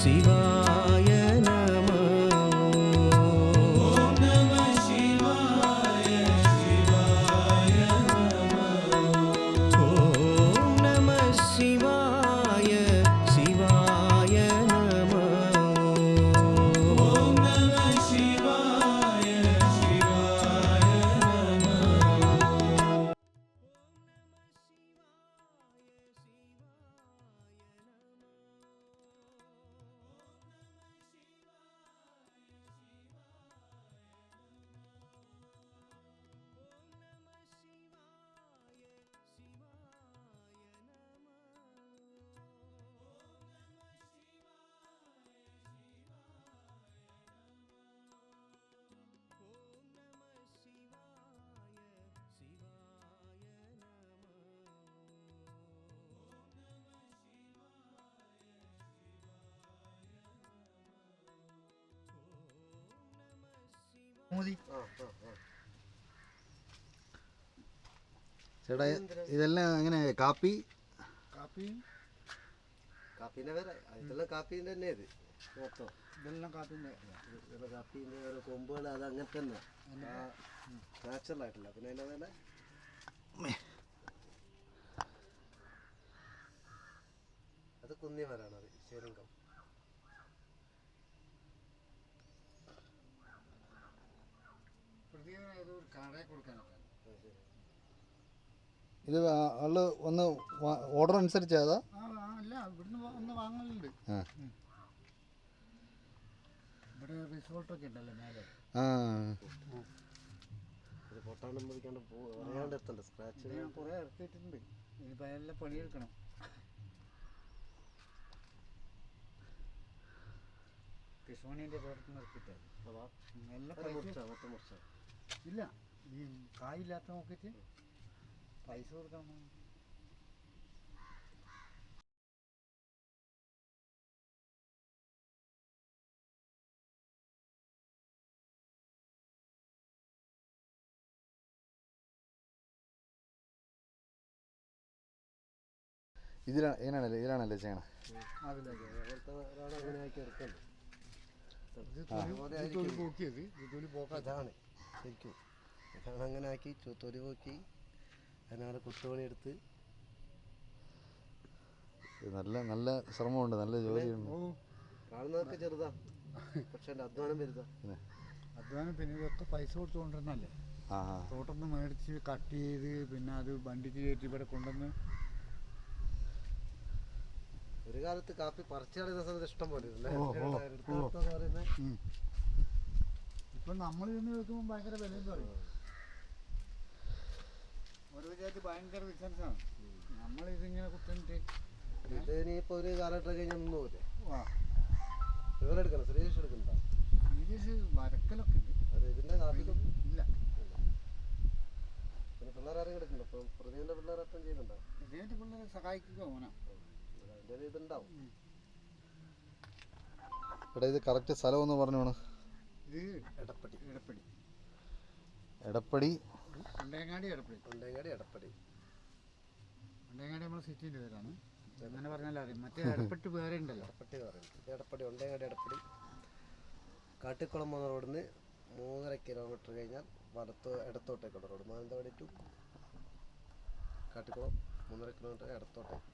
ശിവായ നമഃ. ഓം നമഃ ശിവായ ശിവായ നമഃ. ഓം നമഃ ശിവായ ശിവായ നമഃ. ഓം നമഃ ശിവായ ശിവായ നമഃ. ചേട്ടാ ഇതെല്ലാം എങ്ങനെ കാപ്പി കാപ്പീൻ്റെ വേറെ ഇതെല്ലാം കാപ്പീൻ്റെ തന്നെ ഇത് മൊത്തം ഇതെല്ലാം കാപ്പിൻ്റെ കാപ്പീൻ്റെ ഓരോ കൊമ്പുകൾ അത് അങ്ങനെ തന്നെ നാച്ചുറൽ ആയിട്ടില്ല. പിന്നെ അതിൻ്റെ വില അത് കുന്നി മരമാണ്. അത് ശരിങ്കം. ഇത് ആള് ഒന്ന് ഓർഡർ അനുസരിച്ച് അതാ അല്ല ഇവിടുന്ന് ഒന്ന് വാങ്ങലുണ്ട്. ഇവിടെ റിസോർട്ടൊക്കെ ഉണ്ടല്ലോ മേലെ. പൊട്ടാണ്ടം പിടിക്കാണ്ട് അറിയാണ്ട് എത്തണ്ട. സ്ക്രാച്ച് കുറേ ഇറക്കിയിട്ടുണ്ട്. ഇനിയിപ്പോൾ എല്ലാം പണിയെടുക്കണം. കൃഷ്ണമണീൻ്റെ തോട്ടത്തിൽ നിന്ന് ഇറക്കിയിട്ട് എല്ലാം പൈസ ഇല്ല. ഈ കായില്ലാത്ത നോക്കിയിട്ട് പൈസ കൊടുക്കണം. ഇതിലാണല്ലേ ചെയ്യണം. അങ്ങനെ ആക്കി എടുക്കണം. പോക്കാണ് ശരിക്കും ഇതാണ് അങ്ങനെ ആക്കി തൊലി പോക്കി അതിനാണ് കുത്തുപണി എടുത്ത്. നല്ല നല്ല ശ്രമമുണ്ട്, നല്ല ജോലിയുണ്ട്. കാണുന്നതൊക്കെ ചെറുതാ, പക്ഷെ എൻ്റെ അധ്വാനം വലുതാ. അധ്വാനം പിന്നെ ഇതൊക്കെ പൈസ കൊടുത്തുകൊണ്ടിരുന്നല്ലേ. തോട്ടം നിന്ന് മേടിച്ച് കട്ട് ചെയ്ത് പിന്നെ അത് വണ്ടിക്ക് കയറ്റി ഇവിടെ കൊണ്ടുവന്ന്. ഒരു കാലത്ത് കാപ്പി പറിച്ചു കളയുന്ന സമയത്ത് ഇഷ്ടം പോലെ ഇപ്പം നമ്മൾ ഇന്ന് വെക്കുമ്പോൾ ഭയങ്കര വിലയും പറയും. ഓരോ ജാതി ഭയങ്കര ബിസിനസ്സാണ്. നമ്മളിതിങ്ങനെ കുത്തിട്ട് ഇത് ഇനിയിപ്പോൾ ഒരു കാലഘട്ടം കഴിഞ്ഞാൽ ഒന്നും പോലെ ഇവരെടുക്കണം. ശ്രീജേഷ് എടുക്കണ്ട. സീരിയസ് വരക്കലൊക്കെ ഉണ്ട്. അത് ഇതിൻ്റെ കാപ്പിക്കൊന്നും ഇല്ല. പിന്നെ പിള്ളേരാരും എടുക്കണ്ട. ഇപ്പം പ്രതിൻ്റെ പിള്ളേരപ്പം ചെയ്യുന്നുണ്ടോ? ഇതിൻ്റെ പിള്ളേരെ സഹായിക്കുക ഓനാ. അതിൻ്റെ ഒരു ഇതുണ്ടാവും. ഇവിടെ ഇത് കറക്റ്റ് സ്ഥലം ഒന്ന് പറഞ്ഞോണം. ഇത് എടപ്പടി കൊണ്ടേങ്ങാടി എടപ്പടി നമ്മുടെ സിറ്റിൻ്റെ പേരാണ്. അങ്ങനെ പറഞ്ഞാൽ അറിയാം. മറ്റേ എടപ്പട്ടി വേറെ ഉണ്ടല്ലോ. എടപ്പടി ഒണ്ടേങ്ങാടി എടപ്പടി കാട്ടിക്കുളം പോകുന്ന റോഡിൽ നിന്ന് 3.5 കിലോമീറ്റർ കഴിഞ്ഞാൽ ഇടത്തോട്ടേക്കുള്ള road. Mananthavady to Kattikulam 3.5 kilometre ഇടത്തോട്ടേക്ക്.